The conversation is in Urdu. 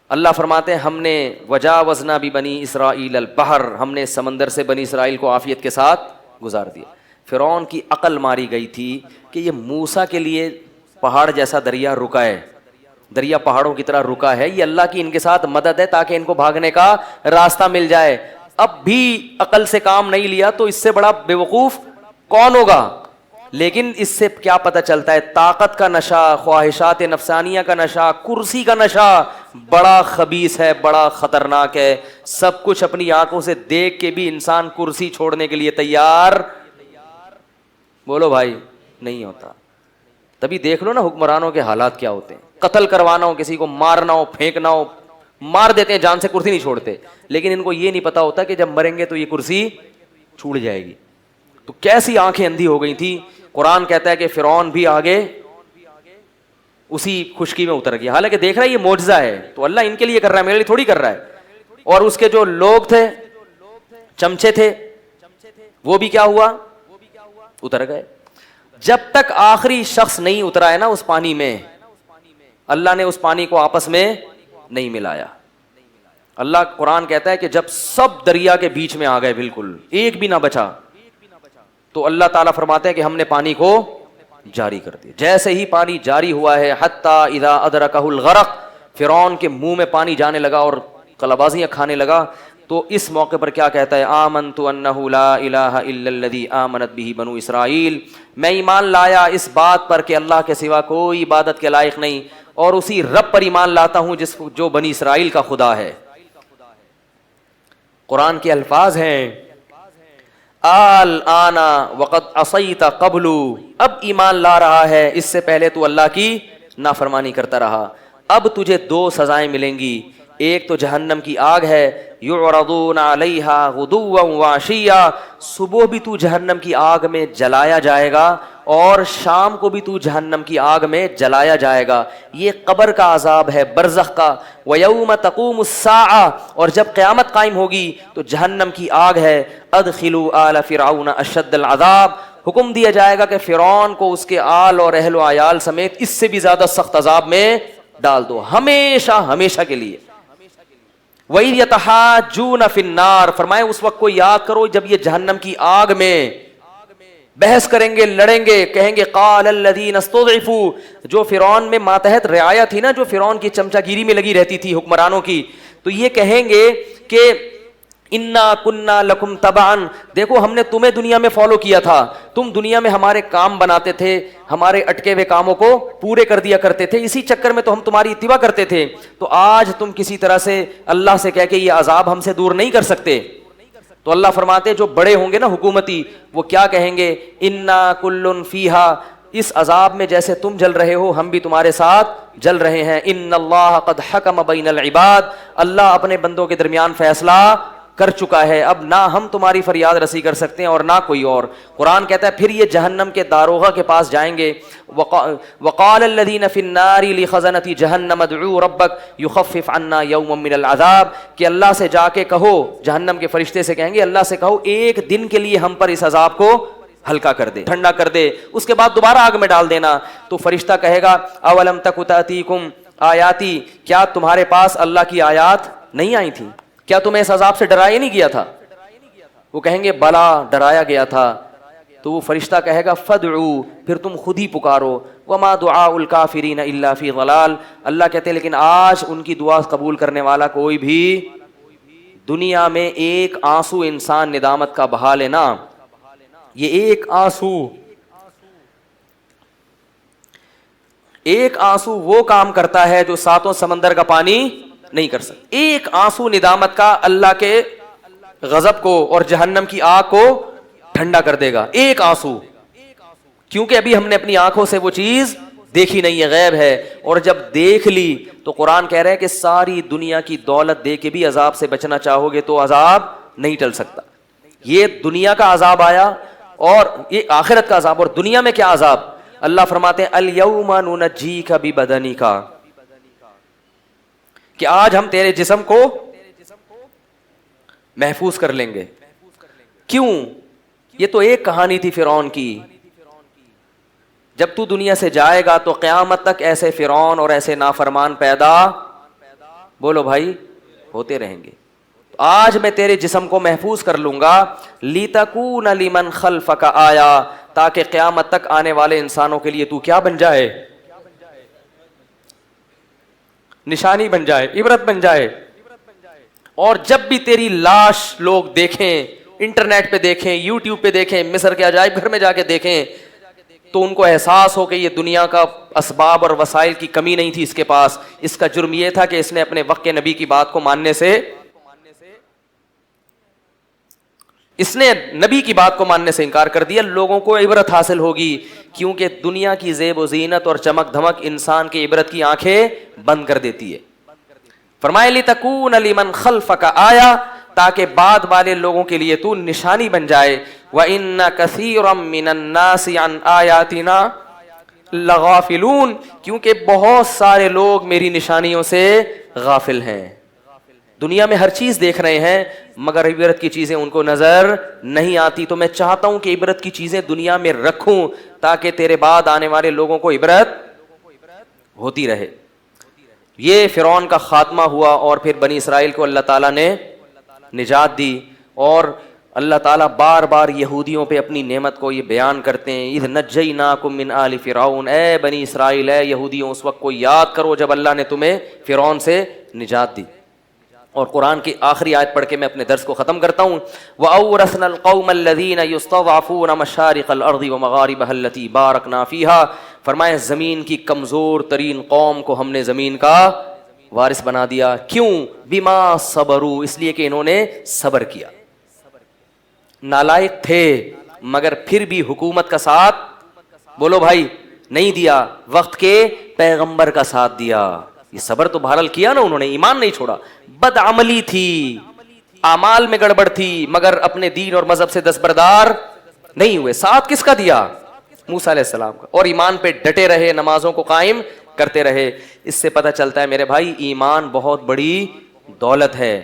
اللہ فرماتے ہیں ہم نے وجاوزنا ببنی اسرائیل البحر، ہم نے سمندر سے بنی اسرائیل کو عافیت کے ساتھ گزار دیا۔ فرعون کی عقل ماری گئی تھی کہ یہ موسیٰ کے لیے پہاڑ جیسا دریا رکا ہے، دریا پہاڑوں کی طرح رکا ہے، یہ اللہ کی ان کے ساتھ مدد ہے تاکہ ان کو بھاگنے کا راستہ مل جائے۔ اب بھی عقل سے کام نہیں لیا تو اس سے بڑا بیوقوف کون ہوگا؟ لیکن اس سے کیا پتہ چلتا ہے؟ طاقت کا نشہ، خواہشات نفسانیہ کا نشہ، کرسی کا نشہ بڑا خبیث ہے، بڑا خطرناک ہے۔ سب کچھ اپنی آنکھوں سے دیکھ کے بھی انسان کرسی چھوڑنے کے لیے تیار، بولو بھائی، نہیں ہوتا۔ تبھی دیکھ لو نا حکمرانوں کے حالات کیا ہوتے ہیں، قتل کروانا ہو، کسی کو مارنا ہو، پھینکنا ہو، مار دیتے ہیں جان سے، کرسی نہیں چھوڑتے۔ لیکن ان کو یہ نہیں پتا ہوتا کہ جب مریں گے تو یہ کرسی چھوٹ جائے گی۔ تو کیسی آنکھیں اندھی ہو گئی تھی۔ قرآن کہتا ہے کہ فرعون بھی آگے اسی خشکی میں اتر گیا، حالانکہ دیکھ رہا ہے یہ معجزہ ہے، تو اللہ ان کے لیے کر رہا ہے، میرے لیے تھوڑی کر رہا ہے۔ اور اس کے جو لوگ تھے، چمچے تھے، وہ بھی کیا ہوا؟ اتر گئے۔ جب تک آخری شخص نہیں اترا ہے نا اس پانی میں، اللہ نے اس پانی کو آپس میں نہیں ملایا۔ اللہ قرآن کہتا ہے کہ جب سب دریا کے بیچ میں آ گئے، بالکل ایک بھی نہ بچا، تو اللہ تعالیٰ فرماتے ہیں کہ ہم نے پانی کو جاری کر دیا۔ جیسے ہی پانی جاری ہوا ہے، حتی اذا ادرکہ الغرق، فرعون کے منہ میں پانی جانے لگا اور قلبازیاں کھانے لگا، تو اس موقع پر کیا کہتا ہے؟ آمنت انہ لا الہ الا الذی آمنت بہ بنو اسرائیل، میں ایمان لایا اس بات پر کہ اللہ کے سوا کوئی عبادت کے لائق نہیں، اور اسی رب پر ایمان لاتا ہوں جو بنی اسرائیل کا خدا ہے۔ قرآن کے الفاظ ہیں الآن وقد عصیت قبل، اب ایمان لا رہا ہے، اس سے پہلے تو اللہ کی نافرمانی کرتا رہا۔ اب تجھے دو سزائیں ملیں گی، ایک تو جہنم کی آگ ہے، یعرضون علیہا غدوا وعشیا، صبح بھی تو جہنم کی آگ میں جلایا جائے گا اور شام کو بھی تو جہنم کی آگ میں جلایا جائے گا۔ یہ قبر کا عذاب ہے، برزخ کا۔ وَيَوْمَ تَقُومُ السَّاعَةُ، اور جب قیامت قائم ہوگی تو جہنم کی آگ ہے۔ ادخلوا آل فرعون اشد العذاب، حکم دیا جائے گا کہ فرعون کو اس کے آل اور اہل و عیال سمیت اس سے بھی زیادہ سخت عذاب میں ڈال دو، ہمیشہ ہمیشہ کے لیے۔ وَإِذْ يَتَحَاجُّونَ فِي النَّارِ، فرمائے اس وقت کو یاد کرو جب یہ جہنم کی آگ میں بحث کریں گے، لڑیں گے، کہیں گے قال الذین استضعفوا، جو فرعون میں ماتحت رعایا تھی نا، جو فرعون کی چمچا گیری میں لگی رہتی تھی حکمرانوں کی، تو یہ کہیں گے کہ انا کننا لکم تبعا، دیکھو ہم نے تمہیں دنیا میں فالو کیا تھا، تم دنیا میں ہمارے کام بناتے تھے، ہمارے اٹکے ہوئے کاموں کو پورے کر دیا کرتے تھے، اسی چکر میں تو ہم تمہاری اتباع کرتے تھے، تو آج تم کسی طرح سے اللہ سے کہہ کے یہ عذاب ہم سے دور نہیں کر سکتے۔ تو اللہ فرماتے جو بڑے ہوں گے نا حکومتی، وہ کیا کہیں گے؟ انا کل فیہا، اس عذاب میں جیسے تم جل رہے ہو ہم بھی تمہارے ساتھ جل رہے ہیں۔ ان اللہ قد حکم بین العباد، اللہ اپنے بندوں کے درمیان فیصلہ کر چکا ہے، اب نہ ہم تمہاری فریاد رسی کر سکتے ہیں اور نہ کوئی اور۔ قرآن کہتا ہے پھر یہ جہنم کے داروغہ کے پاس جائیں گے، وقال الذین فی النار لخزنۃ جہنم ادعوا ربک یخفف عنا یوما من العذاب، کہ اللہ سے جا کے کہو، جہنم کے فرشتے سے کہیں گے اللہ سے کہو ایک دن کے لیے ہم پر اس عذاب کو ہلکا کر دے، ٹھنڈا کر دے، اس کے بعد دوبارہ آگ میں ڈال دینا۔ تو فرشتہ کہے گا اولم تک تأتیکم آیاتی، کیا تمہارے پاس اللہ کی آیات نہیں آئی تھیں؟ کیا تمہیں اس عذاب سے ڈرایا نہیں گیا تھا؟ وہ کہیں گے بلا، ڈرایا گیا تھا۔ تو وہ فرشتہ کہے گا فدعو، پھر تم خود ہی پکارو، وما دعاء الکافرین الا فی ضلال، اللہ کہتے ہیں لیکن آج ان کی دعا قبول کرنے والا کوئی بھی، دنیا میں ایک آنسو انسان ندامت کا بہا لینا، یہ ایک آنسو وہ کام کرتا ہے جو ساتوں سمندر کا پانی نہیں کر سکتا۔ ایک آنسو ندامت کا اللہ کے غضب کو اور جہنم کی آگ کو ٹھنڈا کر دے گا، ایک آنسو، کیونکہ ابھی ہم نے اپنی آنکھوں سے وہ چیز دیکھی نہیں ہے، غیب ہے، اور جب دیکھ لی تو قرآن کہہ رہے ہے کہ ساری دنیا کی دولت دے کے بھی عذاب سے بچنا چاہو گے تو عذاب نہیں ٹل سکتا۔ یہ دنیا کا عذاب آیا اور یہ آخرت کا عذاب، اور دنیا میں کیا عذاب؟ اللہ فرماتے ہیں الیوم ننجیک ببدنک، کہ آج ہم تیرے جسم کو محفوظ کر لیں گے۔ کیوں؟ یہ تو ایک کہانی تھی فرعون کی، جب تو دنیا سے جائے گا تو قیامت تک ایسے فرعون اور ایسے نافرمان پیدا بولو بھائی ہوتے رہیں گے. آج میں تیرے جسم کو محفوظ کر لوں گا, لِتَكُونَ لِمَنْ خَلْفَكَ آیا, تاکہ قیامت تک آنے والے انسانوں کے لیے تو کیا بن جائے, نشانی بن جائے, عبرت بن جائے. اور جب بھی تیری لاش لوگ دیکھیں, انٹرنیٹ پہ دیکھیں, یوٹیوب پہ دیکھیں, مصر کے عجائب گھر میں جا کے دیکھیں, تو ان کو احساس ہو کہ یہ دنیا کا اسباب اور وسائل کی کمی نہیں تھی اس کے پاس, اس کا جرم یہ تھا کہ اس نے اپنے وقت کے نبی کی بات کو ماننے سے, اس نے نبی کی بات کو ماننے سے انکار کر دیا. لوگوں کو عبرت حاصل ہوگی, کیونکہ دنیا کی زیب و زینت اور چمک دھمک انسان کی عبرت کی آنکھیں بند کر دیتی ہے. فرمایا لِتَكُونَ لِمَنْ خَلْفَكَ آیا, تاکہ بعد والے لوگوں کے لیے تو نشانی بن جائے. وَإِنَّ كَثِيرًا مِّنَ النَّاسِ عَنْ آيَاتِنَا لَغَافِلُونَ, کیونکہ بہت سارے لوگ میری نشانیوں سے غافل ہیں. دنیا میں ہر چیز دیکھ رہے ہیں مگر عبرت کی چیزیں ان کو نظر نہیں آتی. تو میں چاہتا ہوں کہ عبرت کی چیزیں دنیا میں رکھوں تاکہ تیرے بعد آنے والے لوگوں کو عبرت ہوتی رہے. یہ فرعون کا خاتمہ ہوا اور پھر بنی اسرائیل کو اللہ تعالیٰ نے نجات دی. اور اللہ تعالیٰ بار بار یہودیوں پہ اپنی نعمت کو یہ بیان کرتے ہیں, اذ نجیناکم من آل فرعون, اے بنی اسرائیل, اے یہودیوں, اس وقت کو یاد کرو جب اللہ نے تمہیں فرعون سے نجات دی. اور قرآن کی آخری آیت پڑھ کے میں اپنے درس کو ختم کرتا ہوں. وَأَوْرَثْنَا الْقَوْمَ الَّذِينَ يُسْتَضْعَفُونَ مَشَارِقَ الْأَرْضِ وَمَغَارِبَهَا الَّتِي بَارَكْنَا فِيهَا, فرمائے زمین کی کمزور ترین قوم کو ہم نے زمین کا وارث بنا دیا. کیوں؟ بِمَا صَبَرُوا, اس لیے کہ انہوں نے صبر کیا. نالائق تھے مگر پھر بھی حکومت کا ساتھ, بولو بھائی, نہیں دیا, وقت کے پیغمبر کا ساتھ دیا. یہ صبر تو بہرحال کیا نا انہوں نے, ایمان نہیں چھوڑا. بدعملی تھی, اعمال میں گڑبڑ تھی, مگر اپنے دین اور مذہب سے دستبردار نہیں ہوئے. ساتھ کس کا دیا؟ موسیٰ علیہ السلام کا. اور ایمان پہ ڈٹے رہے, نمازوں کو قائم کرتے رہے. اس سے پتہ چلتا ہے میرے بھائی ایمان بہت بڑی دولت ہے.